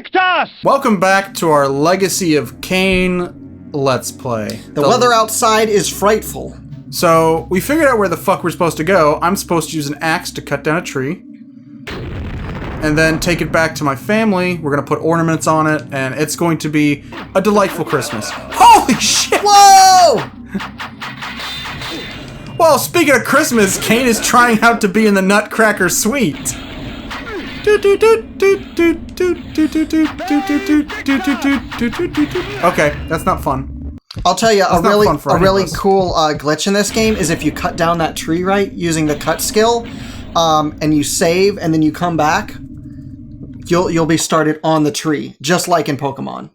Victus! Welcome back to our Legacy of Kain Let's Play. The weather outside is frightful. So, we figured out where the fuck we're supposed to go. I'm supposed to use an axe to cut down a tree. And then take it back to my family. We're gonna put ornaments on it, and it's going to be a delightful Christmas. Holy shit! Whoa! Well, speaking of Christmas, Kain is trying out to be in the Nutcracker Suite. Okay, that's not fun. I'll tell you, a really us. cool glitch in this game is if you cut down that tree right using the cut skill, and you save and then you come back, you'll be started on the tree, just like in Pokemon.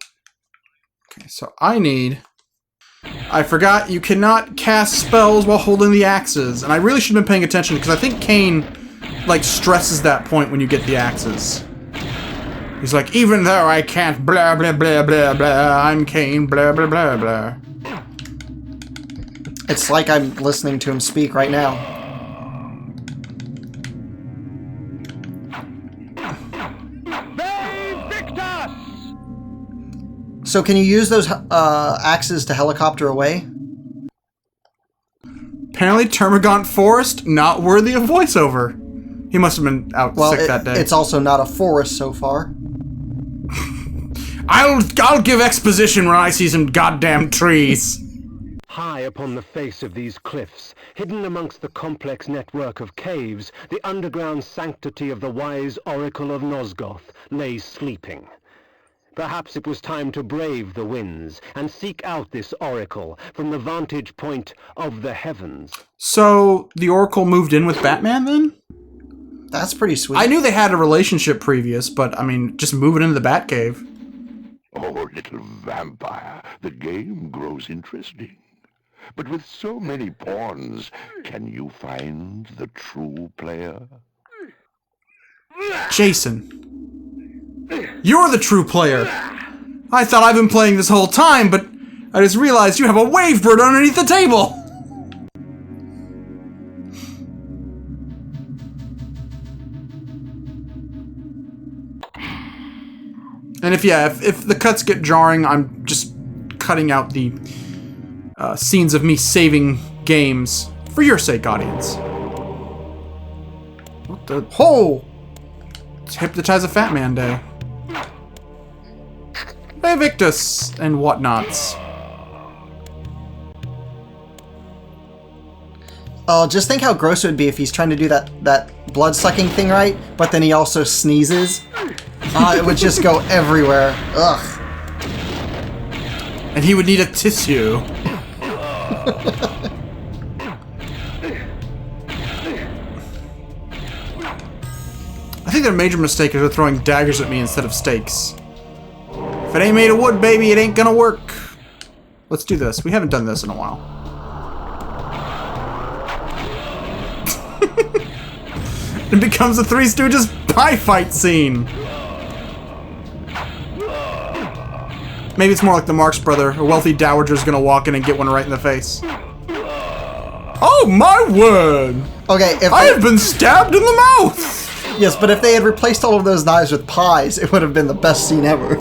Okay, so I forgot you cannot cast spells while holding the axes, and I really should have been paying attention because I think Kain like stresses that point when you get the axes. He's like, even though I can't blah blah blah blah blah, I'm Kain blah blah blah blah. It's like I'm listening to him speak right now. Victus! So can you use those axes to helicopter away? Apparently Termagant Forest, not worthy of voiceover. He must have been out sick that day. It's also not a forest so far. I'll give exposition when I see some goddamn trees. High upon the face of these cliffs, hidden amongst the complex network of caves, the underground sanctity of the wise Oracle of Nosgoth lay sleeping. Perhaps it was time to brave the winds and seek out this oracle from the vantage point of the heavens. So, the Oracle moved in with Batman then? That's pretty sweet. I knew they had a relationship previous, but, I mean, just moving into the Batcave. Oh, little vampire, the game grows interesting. But with so many pawns, can you find the true player? Jason, you're the true player. I thought I've been playing this whole time, but I just realized you have a wave bird underneath the table. And if the cuts get jarring, I'm just cutting out the scenes of me saving games for your sake, audience. What the? Ho! It's Hypnotize a Fat Man Day. Hey, Victus and whatnots. Oh, just think how gross it would be if he's trying to do that blood-sucking thing right, but then he also sneezes. It would just go everywhere. Ugh. And he would need a tissue. I think their major mistake is they're throwing daggers at me instead of stakes. If it ain't made of wood, baby, it ain't gonna work. Let's do this. We haven't done this in a while. It becomes a Three Stooges pie fight scene. Maybe it's more like the Marx Brother. A wealthy dowager's gonna walk in and get one right in the face. Oh my word! Okay, if I have been stabbed in the mouth! Yes, but if they had replaced all of those knives with pies, it would have been the best scene ever.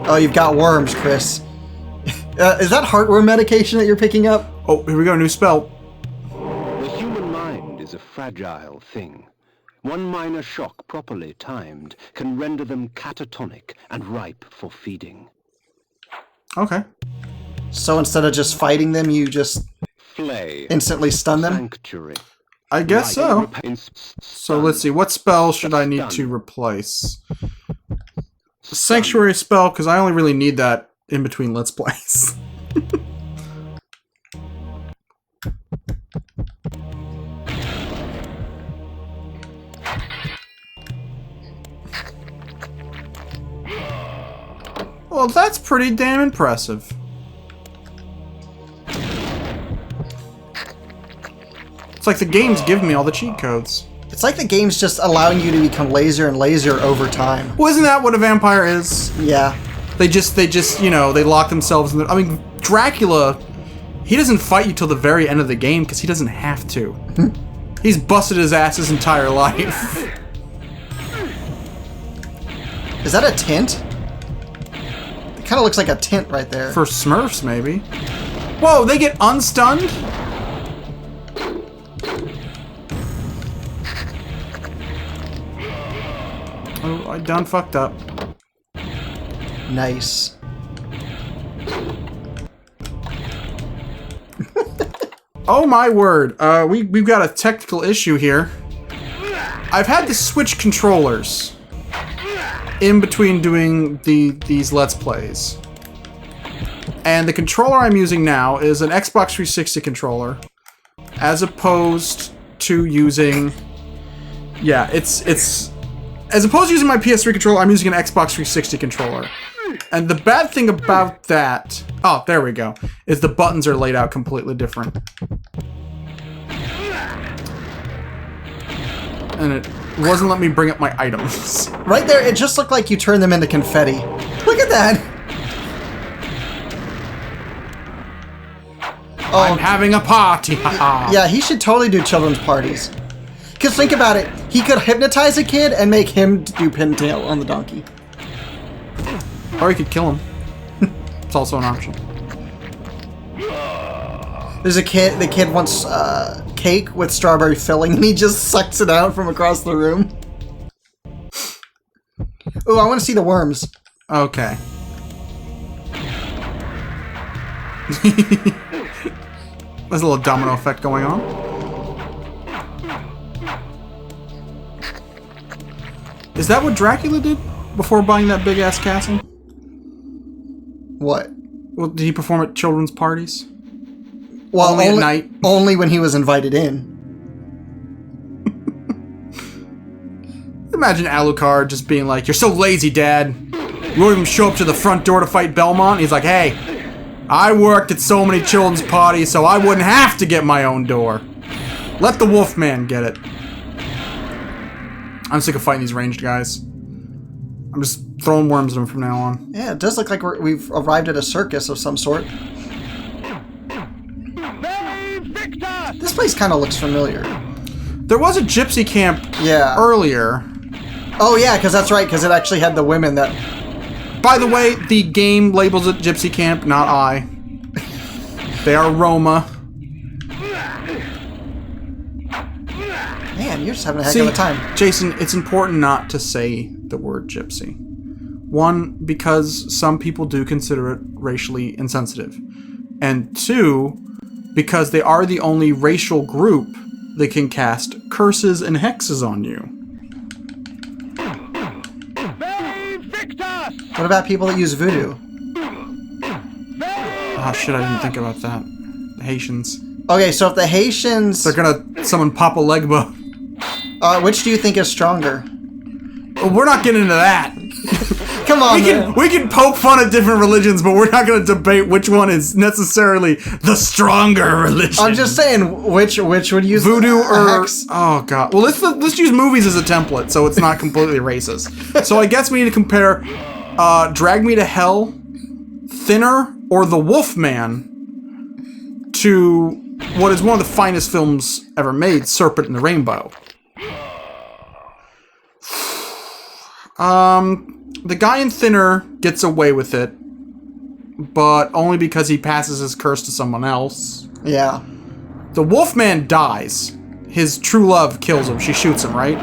Oh, you've got worms, Chris. Is that heartworm medication that you're picking up? Oh, here we go, new spell. The human mind is a fragile thing. One minor shock properly timed can render them catatonic and ripe for feeding. Okay. So instead of just fighting them, you just Flay. instantly stun them? Sanctuary. I guess so. Right. So let's see, what spell should I need to replace? The Sanctuary spell, because I only really need that in between Let's Plays. Well, that's pretty damn impressive. It's like the game's giving me all the cheat codes. It's like the game's just allowing you to become lazier and lazier over time. Well, isn't that what a vampire is? Yeah. They just, you know, they lock themselves in the... I mean, Dracula, he doesn't fight you till the very end of the game because he doesn't have to. He's busted his ass his entire life. Is that a tint? It kind of looks like a tint right there. For Smurfs, maybe. Whoa, they get unstunned? Oh, I done fucked up. Nice. Oh my word, we've got a technical issue here. I've had to switch controllers in between doing these Let's Plays. And the controller I'm using now is an Xbox 360 controller, as opposed to using... Yeah, it's... As opposed to using my PS3 controller, I'm using an Xbox 360 controller. And the bad thing about that... Oh, there we go. Is the buttons are laid out completely different. And it wasn't letting me bring up my items. Right there, it just looked like you turned them into confetti. Look at that! Oh, I'm having a party! yeah, he should totally do children's parties. Because think about it, he could hypnotize a kid and make him do pintail on the donkey. Or you could kill him. It's also an option. There's a kid, the kid wants cake with strawberry filling, and he just sucks it out from across the room. Ooh, I want to see the worms. Okay. There's a little domino effect going on. Is that what Dracula did before buying that big-ass castle? What? Well, did he perform at children's parties? Well, Only at night? Only when he was invited in. Imagine Alucard just being like, "You're so lazy, Dad. You won't even show up to the front door to fight Belmont." He's like, "Hey, I worked at so many children's parties, so I wouldn't have to get my own door. Let the Wolfman get it." I'm sick of fighting these ranged guys. I'm just throwing worms at them from now on. Yeah, it does look like we've arrived at a circus of some sort. This place kind of looks familiar. There was a gypsy camp earlier. Oh yeah, because that's right, because it actually had the women that... By the way, the game labels it gypsy camp, not I. They are Roma. Man, you're just having a heck of a time. Jason, it's important not to say the word gypsy. One, because some people do consider it racially insensitive. And two, because they are the only racial group that can cast curses and hexes on you. What about people that use voodoo? Oh shit, I didn't think about that. The Haitians. Okay, so if the Haitians... They're gonna summon Papa Legba. which do you think is stronger? Well, we're not getting into that. Come on, man. We can poke fun at different religions, but we're not going to debate which one is necessarily the stronger religion. I'm just saying, which would use voodoo or hex? Oh god. Well, let's use movies as a template, so it's not completely racist. So I guess we need to compare Drag Me to Hell, Thinner, or The Wolfman to what is one of the finest films ever made, Serpent and the Rainbow. The guy in Thinner gets away with it, but only because he passes his curse to someone else. Yeah. The Wolfman dies. His true love kills him. She shoots him, right?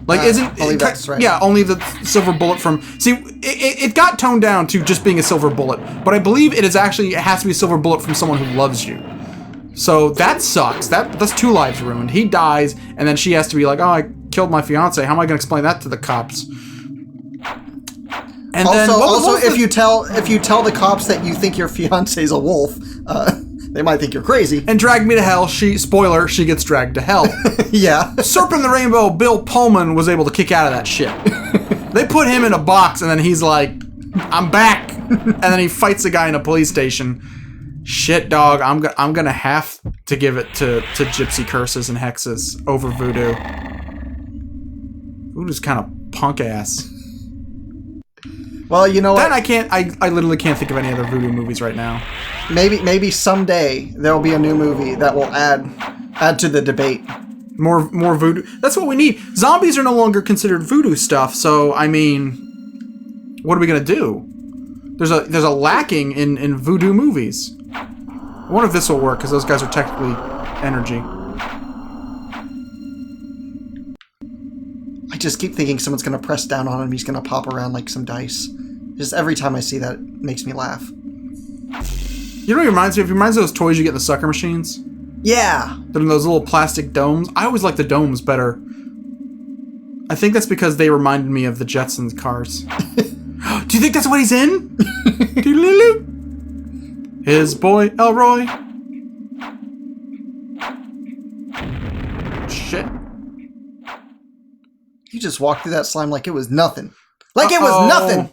Like, I believe that's right. Yeah, only the silver bullet from... See, it got toned down to just being a silver bullet, but I believe it has to be a silver bullet from someone who loves you. So that sucks. That's 2 lives ruined. He dies, and then she has to be like, "Oh, I killed my fiance. How am I going to explain that to the cops?" And also, if you tell the cops that you think your fiance's a wolf, they might think you're crazy. And Drag Me to Hell, she gets dragged to hell. Yeah. Serpent in the Rainbow, Bill Pullman was able to kick out of that shit. They put him in a box, and then he's like, "I'm back," and then he fights a guy in a police station. Shit, dog, I'm gonna have to give it to gypsy curses and hexes over voodoo. Voodoo's kind of punk ass. Well, you know what? Then I literally can't think of any other voodoo movies right now. Maybe someday there'll be a new movie that will add to the debate. More voodoo. That's what we need. Zombies are no longer considered voodoo stuff, so, I mean, what are we gonna do? There's a lacking in voodoo movies. I wonder if this will work, because those guys are technically energy. I just keep thinking someone's gonna press down on him, he's gonna pop around like some dice. Just every time I see that, it makes me laugh. You know what it reminds me of? It reminds me of those toys you get in the sucker machines. Yeah! They're in those little plastic domes. I always like the domes better. I think that's because they reminded me of the Jetsons cars. Do you think that's what he's in? His boy, Elroy. Shit. You just walked through that slime like it was nothing. Like it was nothing!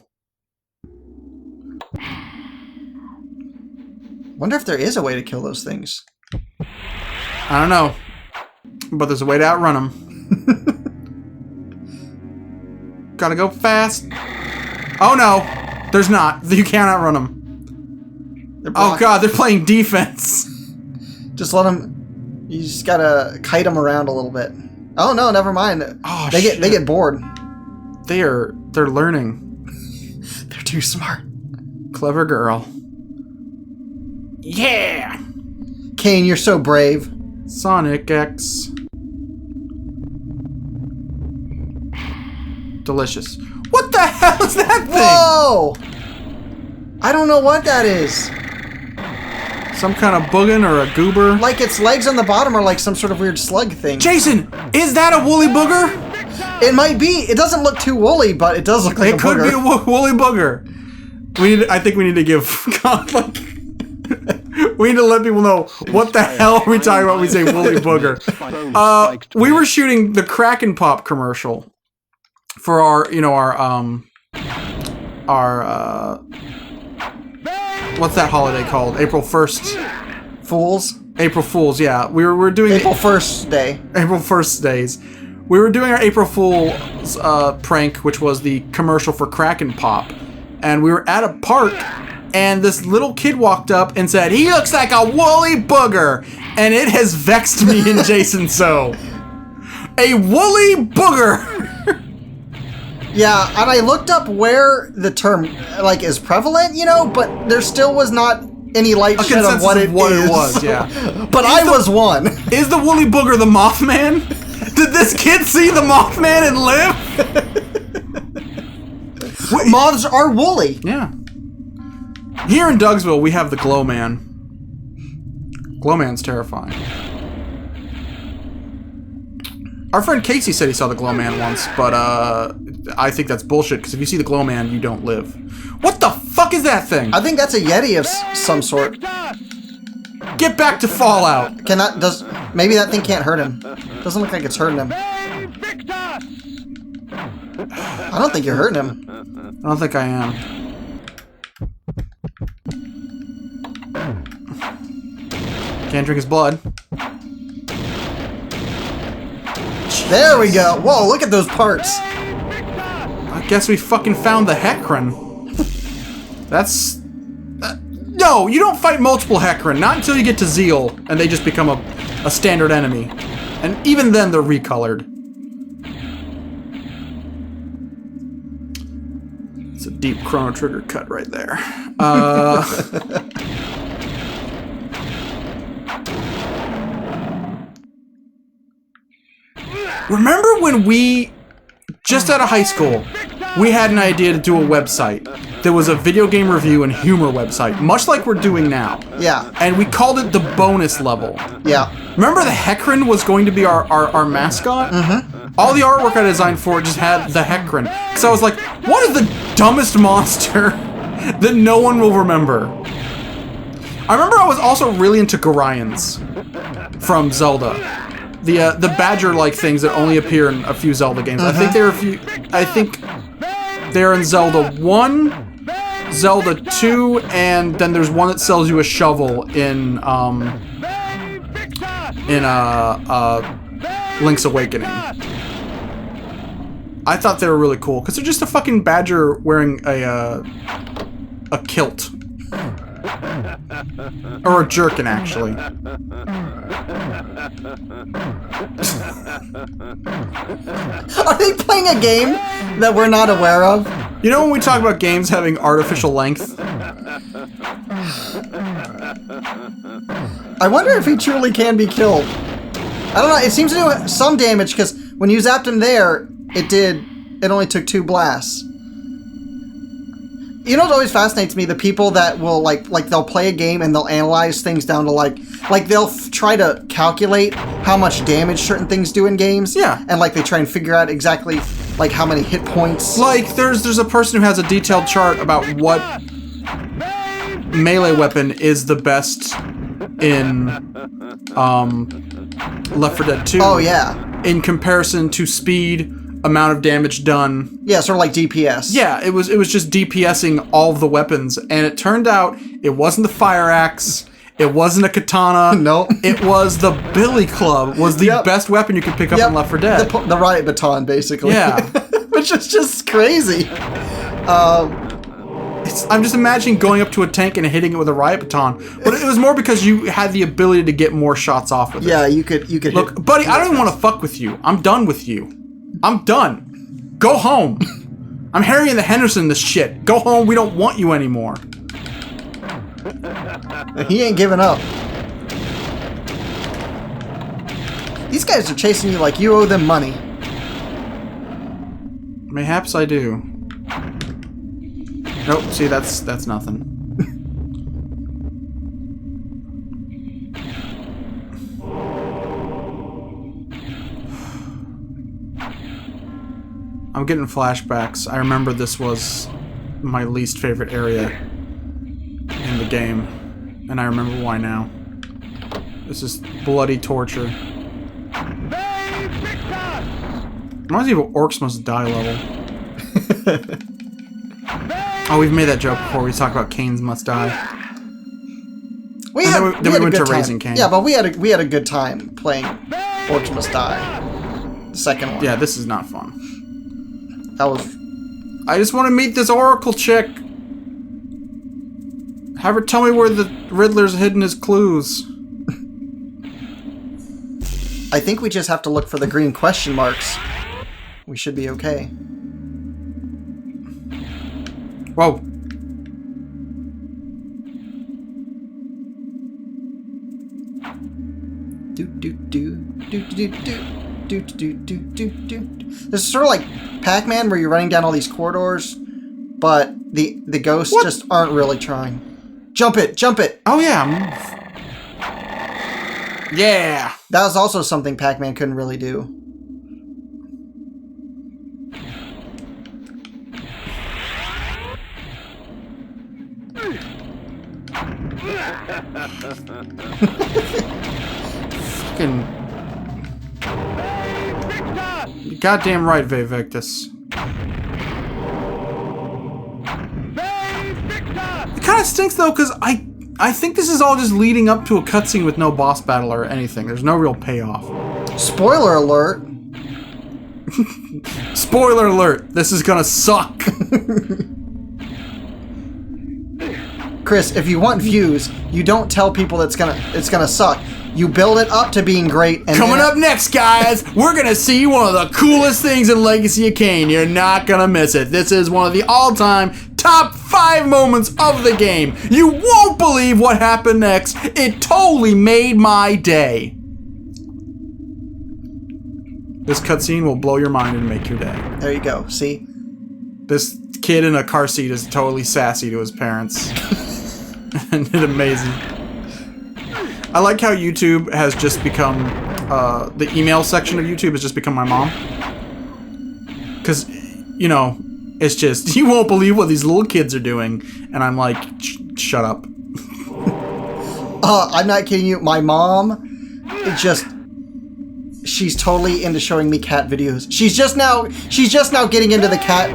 Wonder if there is a way to kill those things. I don't know. But there's a way to outrun them. Gotta go fast. Oh no! There's not. You can't outrun them. Oh god, they're playing defense. Just let them... You just gotta kite them around a little bit. Oh no, never mind. Oh, they get bored. They're learning. They're too smart. Clever girl. Yeah! Kane, you're so brave. Sonic X. Delicious. What the hell is that thing? Whoa! I don't know what that is. Some kind of boogin or a goober? Like its legs on the bottom are like some sort of weird slug thing. Jason, is that a woolly booger? It might be. It doesn't look too woolly, but it does look like a booger. It could be a woolly booger. I think we need to give like, we need to let people know what the hell are we talking about when we say woolly booger. We were shooting the Kraken Pop commercial for our what's that holiday called? April 1st. Fools? April Fools, yeah. We were doing April 1st day. April 1st days. We were doing our April Fool's prank, which was the commercial for Kraken Pop. And we were at a park, and this little kid walked up and said, "He looks like a woolly booger." And it has vexed me and Jason so. A woolly booger! Yeah, and I looked up where the term, like, is prevalent, you know, but there still was not any light shed of what it was, yeah. But I was one. Is the woolly booger the Mothman? Did this kid see the Mothman and live? Moths are woolly. Yeah. Here in Dougsville, we have the Glow Man. Glow Man's terrifying. Our friend Casey said he saw the Glow Man once, but I think that's bullshit, because if you see the Glow Man, you don't live. What the fuck is that thing? I think that's a Yeti of some sort. Get back to Fallout. Maybe that thing can't hurt him. Doesn't look like it's hurting him. I don't think you're hurting him. I don't think I am. Can't drink his blood. There we go. Whoa, look at those parts. I guess we fucking found the Hecarim. That's... no, you don't fight multiple Hecarim. Not until you get to Zeal, and they just become a standard enemy. And even then, they're recolored. It's a deep Chrono Trigger cut right there. Remember when we, just out of high school, we had an idea to do a website. There was a video game review and humor website, much like we're doing now. Yeah. And we called it the bonus level. Yeah. Remember the Hecarim was going to be our mascot? Mm-hmm. All the artwork I designed for it just had the Hecarim. So I was like, what is the dumbest monster that no one will remember? I remember I was also really into Gorions from Zelda. The badger-like things that only appear in a few Zelda games. I think they're in Zelda 1, Zelda 2, and then there's one that sells you a shovel in Link's Awakening. I thought they were really cool because they're just a fucking badger wearing a kilt. Or a jerkin, actually. Are they playing a game that we're not aware of? You know when we talk about games having artificial length? I wonder if he truly can be killed. I don't know, it seems to do some damage, because when you zapped him there, it only took 2 blasts. You know what always fascinates me? The people that will, like they'll play a game and they'll analyze things down to, like they'll try to calculate how much damage certain things do in games. Yeah. And, like, they try and figure out exactly, like, how many hit points. Like, there's a person who has a detailed chart about what melee weapon is the best in, Left 4 Dead 2. Oh, yeah. In comparison to speed, amount of damage done. Yeah, sort of like DPS. Yeah, it was just DPSing all of the weapons, and it turned out it wasn't the fire axe, it wasn't a katana. Nope. It was the billy club. Was the Yep. best weapon you could pick up in Left 4 Dead. The riot baton, basically. Yeah. Which is just crazy. I'm just imagining going up to a tank and hitting it with a riot baton, but it was more because you had the ability to get more shots off with it. Yeah, you could Look, hit. buddy, I don't even want to fuck with you. I'm done with you. I'm done. Go home. I'm Harry and the Henderson this shit. Go home, we don't want you anymore. He ain't giving up. These guys are chasing you like you owe them money. Mayhaps I do. Nope, see, that's nothing. I'm getting flashbacks. I remember this was my least favorite area in the game, and I remember why now. This is bloody torture. Reminds me of Orcs Must Die level. Oh, we've made that joke before. We talk about Canes Must Die. We then we had a went good to time. Raising Cain. Yeah, but we had a good time playing Orcs Must Die. The second one. Yeah, this is not fun. That was. I just want to meet this Oracle chick. Have her tell me where the Riddler's hidden his clues. I think we just have to look for the green question marks. We should be okay. Whoa. Do do do do do do do do do do do. This is sort of like Pac-Man, where you're running down all these corridors, but the ghosts just aren't really trying. Jump it! Jump it! Oh yeah. Yeah. That was also something Pac-Man couldn't really do. Fucking. You're goddamn right, Vivectus. It kind of stinks though, because I think this is all just leading up to a cutscene with no boss battle or anything. There's no real payoff. Spoiler alert! Spoiler alert! This is gonna suck. Chris, if you want views, you don't tell people it's gonna suck. You build it up to being great. And Coming up next, guys, we're gonna see one of the coolest things in Legacy of Kain. You're not gonna miss it. This is one of the all-time top 5 moments of the game. You won't believe what happened next. It totally made my day. This cutscene will blow your mind and make your day. There you go. See? This kid in a car seat is totally sassy to his parents. And it's amazing. I like how YouTube has just become, the email section of YouTube has just become my mom. Because, you know, it's just, you won't believe what these little kids are doing. And I'm like, shut up. I'm not kidding you. My mom, she's totally into showing me cat videos. She's just now getting into the cat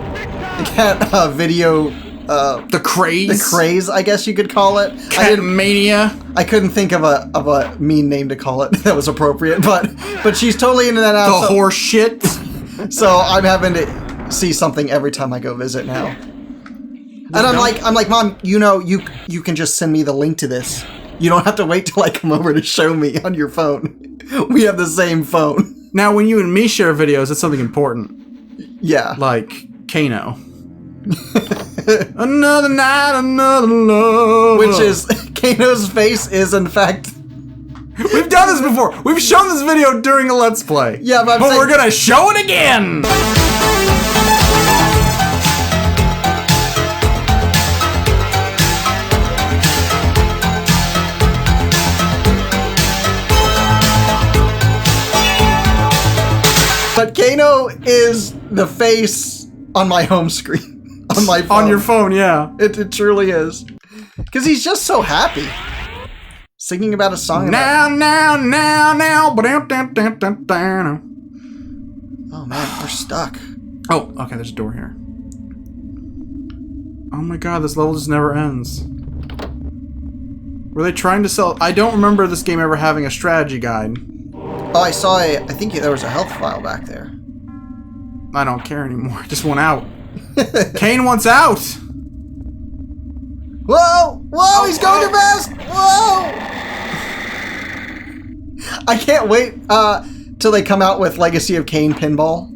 video. The craze? The craze, I guess you could call it. Cat mania? I couldn't think of a mean name to call it that was appropriate, but she's totally into that now. The horse shit? So I'm having to see something every time I go visit now. And I'm like, Mom, you know, you can just send me the link to this. You don't have to wait till I come over to show me on your phone. We have the same phone. Now, when you and me share videos, it's something important. Yeah. Like Kano. Another night, another love. Which is, Kano's face is, in fact... We've done this before. We've shown this video during a Let's Play. Yeah, but we're gonna show it again! But Kano is the face on my home screen. On my phone. On your phone, yeah. It truly is. Because he's just so happy. Singing about a song now. Oh man, we're stuck. Oh, okay, there's a door here. Oh my god, this level just never ends. Were they trying to sell... I don't remember this game ever having a strategy guide. Oh, I saw I think there was a health file back there. I don't care anymore. I just want out. Kane wants out! Whoa! Whoa! He's going too fast! Whoa! I can't wait till they come out with Legacy of Kain pinball.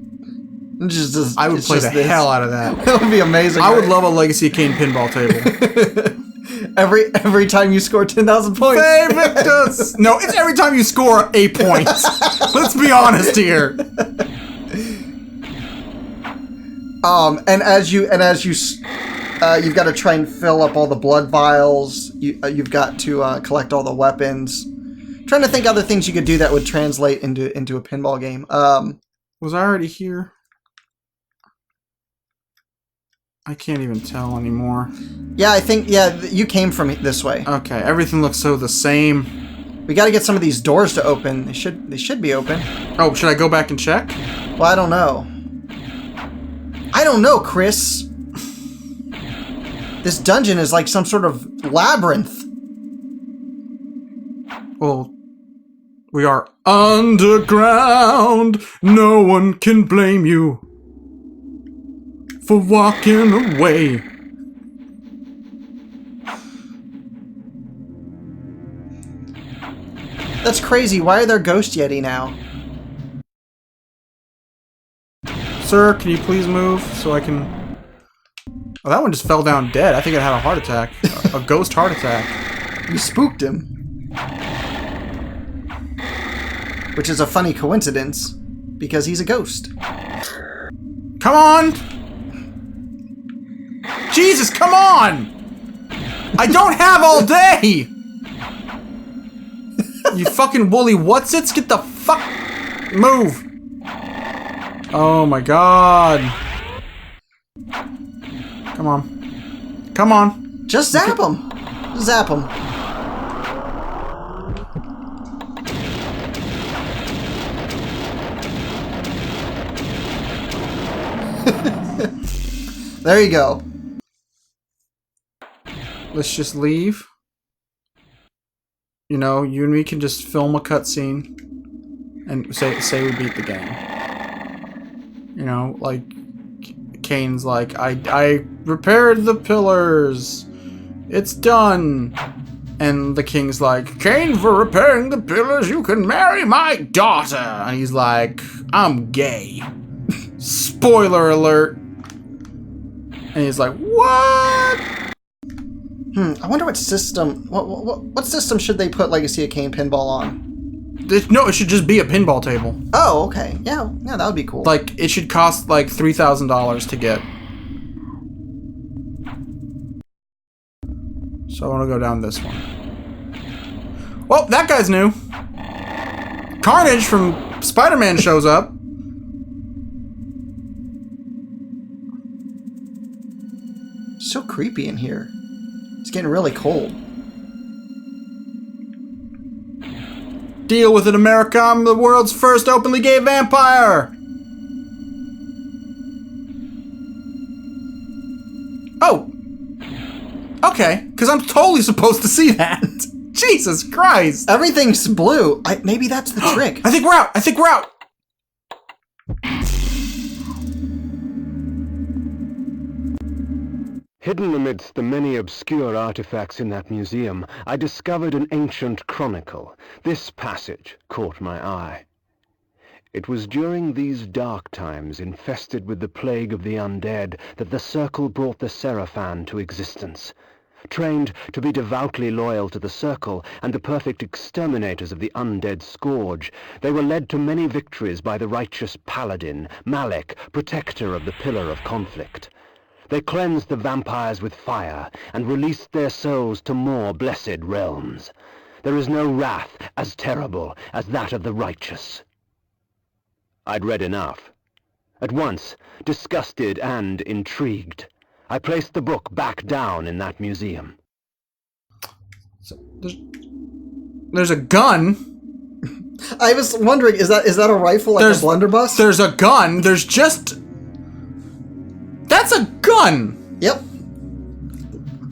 I would play the hell out of that. That would be amazing. I would love a Legacy of Kain pinball table. Every time you score 10,000 points. Hey, Victus! No, it's every time you score a point. Let's be honest here. And as you've got to try and fill up all the blood vials. You've got to collect all the weapons. Trying to think other things you could do that would translate into a pinball game. Was I already here? I can't even tell anymore. Yeah, I think you came from this way. Okay, everything looks so the same. We got to get some of these doors to open. They should be open. Oh, should I go back and check? Well, I don't know. I don't know, Chris. This dungeon is like some sort of labyrinth. Well, we are underground. No one can blame you for walking away. That's crazy. Why are there Ghost Yeti now? Sir, can you please move so I can... Oh, that one just fell down dead. I think it had a heart attack. A ghost heart attack. You spooked him. Which is a funny coincidence, because he's a ghost. Come on! Jesus, come on! I don't have all day! You fucking woolly whatsits, get the fuck... Move! Oh my god. Come on. Come on. Just zap him. Zap him. There you go. Let's just leave. You know, you and me can just film a cutscene and say we beat the game. You know, like Kane's like, I repaired the pillars. It's done. And the king's like, Kane, for repairing the pillars, you can marry my daughter. And he's like, I'm gay. Spoiler alert. And he's like, what? I wonder what system. What system should they put Legacy of Kain pinball on? No, it should just be a pinball table. Oh, okay. Yeah, that would be cool. Like, it should cost like $3,000 to get. So I want to go down this one. Well, that guy's new. Carnage from Spider-Man shows up. So creepy in here. It's getting really cold. Deal with it, America. I'm the world's first openly gay vampire. Oh. Okay, because I'm totally supposed to see that. Jesus Christ. Everything's blue. Maybe that's the trick. I think we're out. I think we're out. Hidden amidst the many obscure artifacts in that museum, I discovered an ancient chronicle. This passage caught my eye. It was during these dark times, infested with the plague of the undead, that the Circle brought the Seraphan to existence. Trained to be devoutly loyal to the Circle and the perfect exterminators of the undead scourge, they were led to many victories by the righteous Paladin, Malek, protector of the Pillar of Conflict. They cleansed the vampires with fire and released their souls to more blessed realms. There is no wrath as terrible as that of the righteous. I'd read enough. At once, disgusted and intrigued, I placed the book back down in that museum. So, there's a gun. I was wondering, is that a rifle like a blunderbuss? There's a gun. There's just... That's a gun! Yep.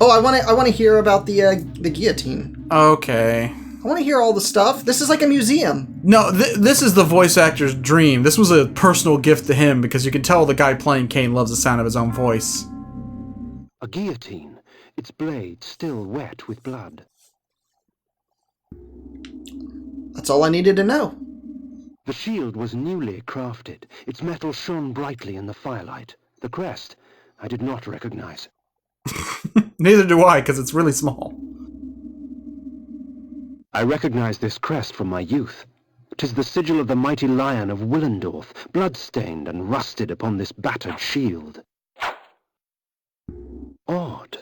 Oh, I want to hear about the guillotine. Okay. I want to hear all the stuff. This is like a museum. No, this is the voice actor's dream. This was a personal gift to him because you can tell the guy playing Kane loves the sound of his own voice. A guillotine, its blade still wet with blood. That's all I needed to know. The shield was newly crafted. Its metal shone brightly in the firelight. The crest, I did not recognize. Neither do I, because it's really small. I recognize this crest from my youth. 'Tis the sigil of the mighty lion of Willendorf, blood-stained and rusted upon this battered shield. Odd.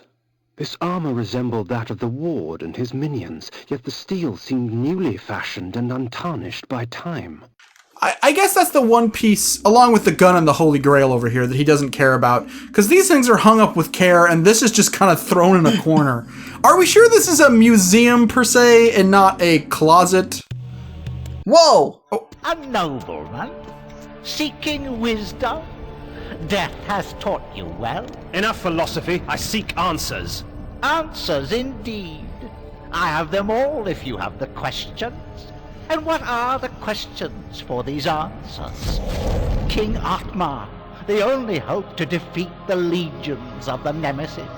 This armor resembled that of the ward and his minions, yet the steel seemed newly fashioned and untarnished by time. I guess that's the one piece, along with the gun and the Holy Grail over here, that he doesn't care about. Because these things are hung up with care, and this is just kind of thrown in a corner. Are we sure this is a museum, per se, and not a closet? Whoa! Oh. A nobleman, seeking wisdom. Death has taught you well. Enough philosophy. I seek answers. Answers indeed. I have them all if you have the questions. And what are the questions for these answers? King Atmar, the only hope to defeat the legions of the Nemesis.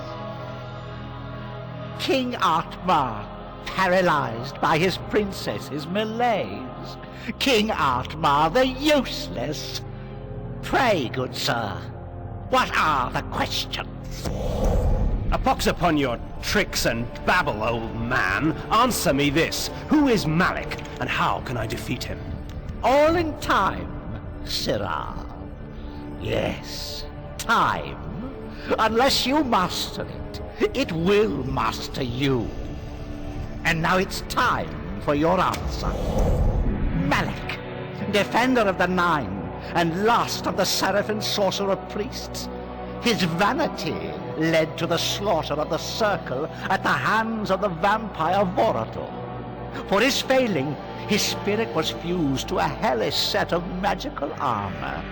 King Atmar, paralyzed by his princess's malaise. King Atmar, the useless. Pray, good sir, what are the questions? A pox upon your tricks and babble, old man. Answer me this. Who is Malek, and how can I defeat him? All in time, Sirrah. Yes, time. Unless you master it, it will master you. And now it's time for your answer. Malek, defender of the Nine, and last of the Seraphim sorcerer priests. His vanity led to the slaughter of the Circle at the hands of the vampire Vorator. For his failing, his spirit was fused to a hellish set of magical armor.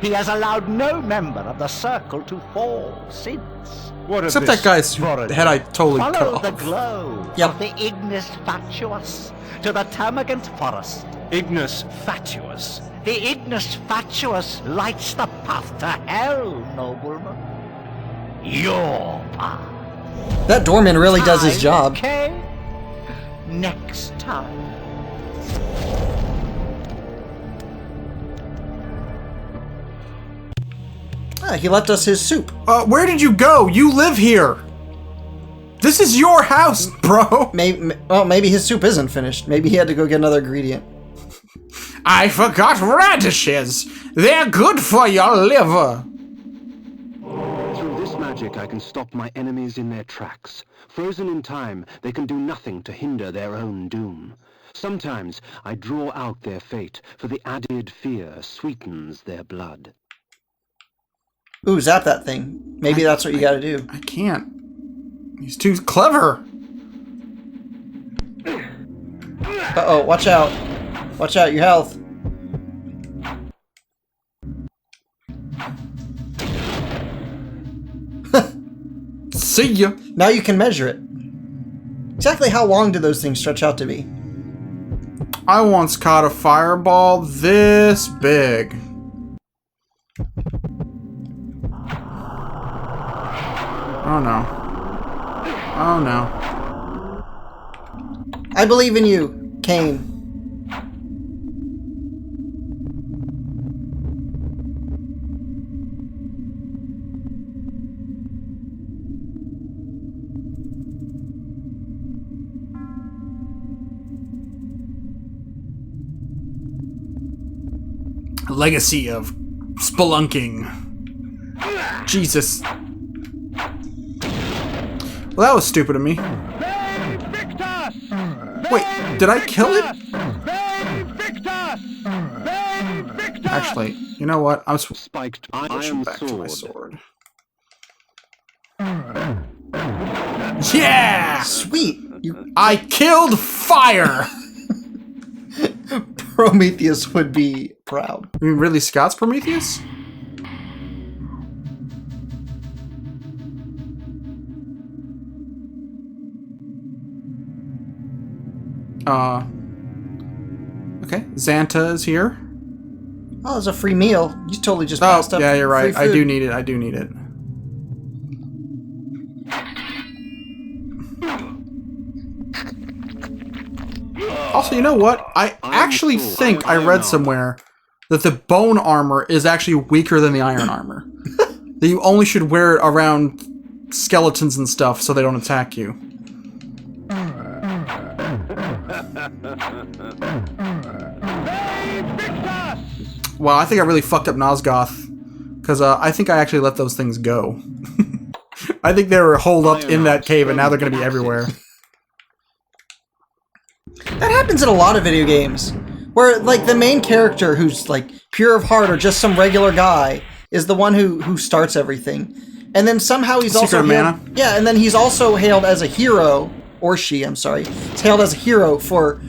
He has allowed no member of the Circle to fall since. What Except that guy's head I totally cut Follow off. the glow of the Ignis Fatuus to the Termagant Forest. Ignis Fatuus. The Ignis Fatuus lights the path to hell, nobleman. Your path. That doorman really does his job. Okay. Next time. Ah, he left us his soup. Where did you go? You live here. This is your house, bro. Maybe his soup isn't finished. Maybe he had to go get another ingredient. I forgot radishes. They're good for your liver. Through this magic I can stop my enemies in their tracks. Frozen in time, they can do nothing to hinder their own doom. Sometimes I draw out their fate, for the added fear sweetens their blood. Ooh, zap that thing. Maybe that's what you gotta do. I can't. He's too clever. Uh-oh, watch out. Watch out, your health. See ya. Now you can measure it. Exactly how long do those things stretch out to be? I once caught a fireball this big. Oh no. Oh no. I believe in you, Kane. Legacy of spelunking. Jesus. Well, that was stupid of me. Wait, did I kill it? Actually, you know what? I'm Spiked switching iron back to my sword. sword. Yeah! Sweet. You I killed fire! Prometheus would be proud. You mean Ridley Scott's Prometheus? Okay, Xanta is here. Oh, it's a free meal. You totally just Oh, passed up. yeah, you're right. free I food. do need it. I do need it. Also, you know what? I actually think I read somewhere that the bone armor is actually weaker than the iron armor. That you only should wear it around skeletons and stuff so they don't attack you. Wow, I think I really fucked up Nosgoth. Because I think I actually let those things go. I think they were holed up in that cave and now they're going to be everywhere. That happens in a lot of video games. Where, like, the main character who's, like, pure of heart or just some regular guy is the one who starts everything. And then somehow he's Secret also of Mana? Yeah, and then he's also hailed as a hero, or she, I'm sorry. He's hailed as a hero for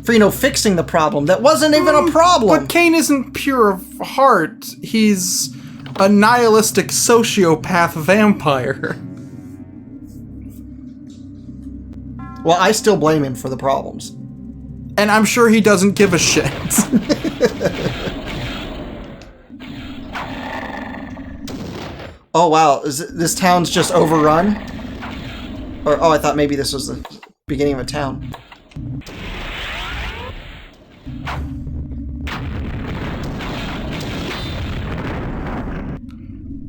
you know, fixing the problem. That wasn't even a problem. But Cain isn't pure of heart. He's a nihilistic sociopath vampire. Well, I still blame him for the problems. And I'm sure he doesn't give a shit. Oh, wow. This town's just overrun? Or, oh, I thought maybe this was the beginning of a town.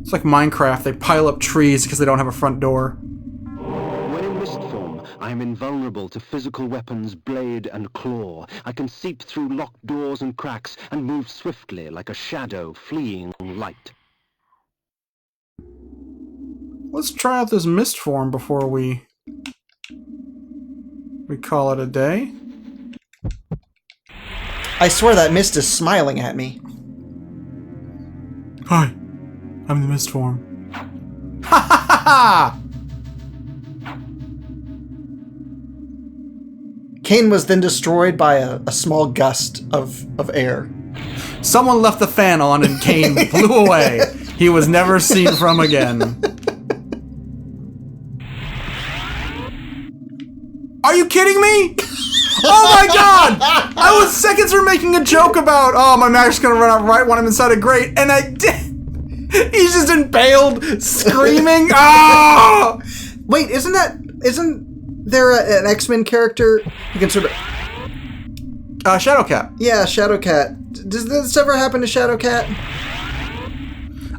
It's like Minecraft. They pile up trees because they don't have a front door. When in mist form, I am invulnerable to physical weapons, blade and claw. I can seep through locked doors and cracks and move swiftly like a shadow fleeing light. Let's try out this mist form before we call it a day. I swear that mist is smiling at me. Hi, I'm the mist form. Ha ha ha ha! Cain was then destroyed by a small gust of air. Someone left the fan on and Cain blew away. He was never seen from again. Are you kidding me? Oh my god! I was seconds from making a joke about, oh, my magic's gonna run out right when I'm inside a grate, and I did. He's just impaled, screaming. Ah! Wait, isn't there an X-Men character who can sort of... Shadowcat. Yeah, Shadowcat. Does this ever happen to Shadowcat?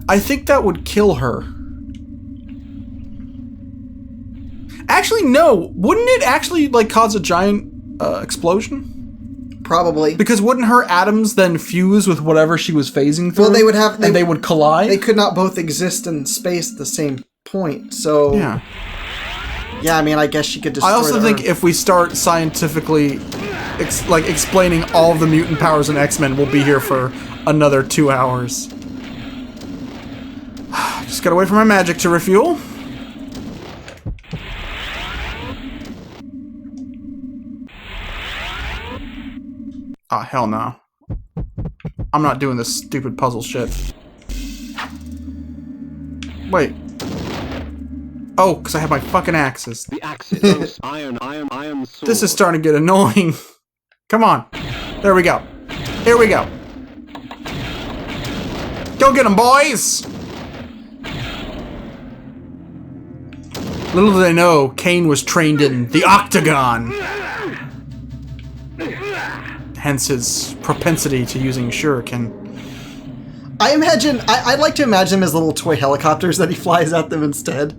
I think that would kill her. Actually, no. Wouldn't it actually, like, cause a giant explosion? Probably. Because wouldn't her atoms then fuse with whatever she was phasing through? Well, they would have... and they would collide? They could not both exist in space at the same point, so... Yeah. Yeah, I mean, I guess she could destroy I also the think Earth. if we start scientifically, explaining all of the mutant powers in X-Men, we'll be here for another 2 hours. Just gotta wait for my magic to refuel. Oh, hell no. I'm not doing this stupid puzzle shit. Wait. Oh, because I have my fucking axes. The axis, iron sword. This is starting to get annoying. Come on. There we go. Here we go. Go get them, boys! Little did I know, Kane was trained in the Octagon. Hence his propensity to using shuriken. I'd like to imagine him as little toy helicopters that he flies at them instead.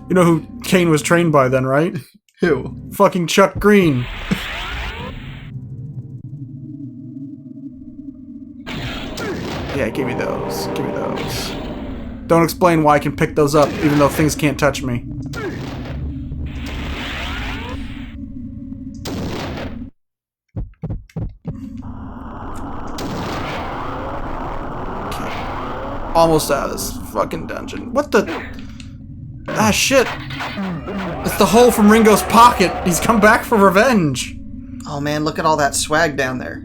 You know who Kane was trained by then, right? Who? Fucking Chuck Green. Yeah, give me those. Give me those. Don't explain why I can pick those up, even though things can't touch me. Almost out of this fucking dungeon. What the? Ah, shit. It's the hole from Ringo's pocket. He's come back for revenge. Oh man, look at all that swag down there.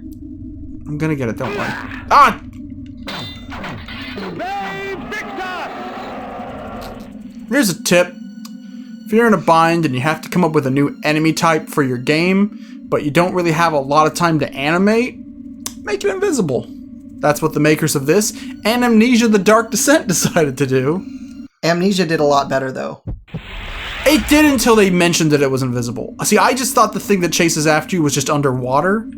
I'm gonna get it, don't worry. Ah! Here's a tip. If you're in a bind and you have to come up with a new enemy type for your game, but you don't really have a lot of time to animate, make it invisible. That's what the makers of this and Amnesia: The Dark Descent decided to do. Amnesia did a lot better, though. It did until they mentioned that it was invisible. See, I just thought the thing that chases after you was just underwater.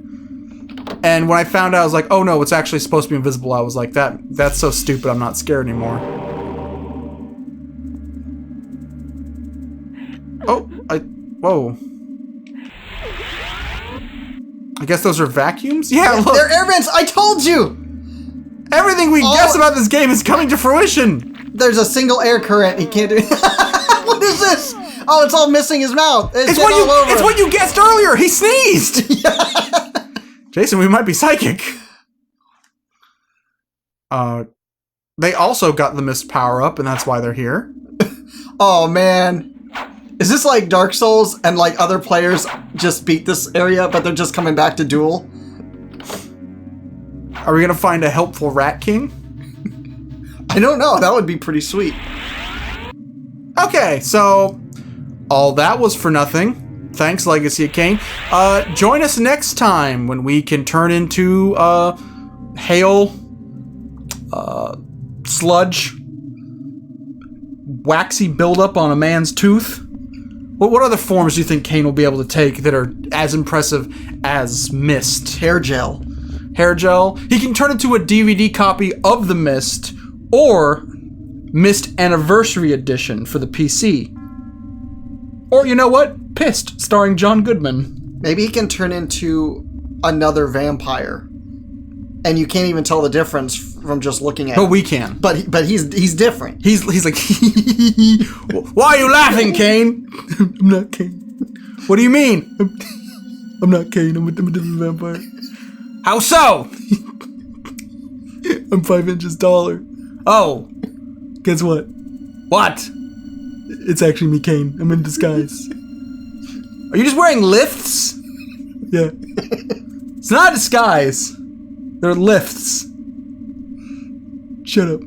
And when I found out, I was like, oh no, it's actually supposed to be invisible. I was like, that's so stupid, I'm not scared anymore. Oh, whoa. I guess those are vacuums? Yeah, look. They're air vents, I told you! Everything we guess about this game is coming to fruition. There's a single air current. He can't do. What is this? Oh, it's all missing his mouth. It's what you guessed earlier. He sneezed. Jason, we might be psychic. They also got the mist power up, and that's why they're here. Oh man, is this like Dark Souls and like other players just beat this area, but they're just coming back to duel? Are we gonna find a helpful Rat King? I don't know. That would be pretty sweet. Okay, so all that was for nothing. Thanks, Legacy of Kain. Join us next time when we can turn into hail, sludge, waxy buildup on a man's tooth. What other forms do you think Kain will be able to take that are as impressive as Mist? Hair gel. Hair gel. He can turn into a DVD copy of The Mist, or Mist Anniversary Edition for the PC. Or, you know what? Pissed, starring John Goodman. Maybe he can turn into another vampire. And you can't even tell the difference from just looking at him. But we can. But he's different. He's like, why are you laughing, Kain? I'm not Kain. What do you mean? I'm not Kain. I'm a different vampire. How so? I'm 5 inches taller. Oh, guess what? What? It's actually me, Kain. I'm in disguise. Are you just wearing lifts? Yeah. It's not a disguise. They're lifts. Shut up.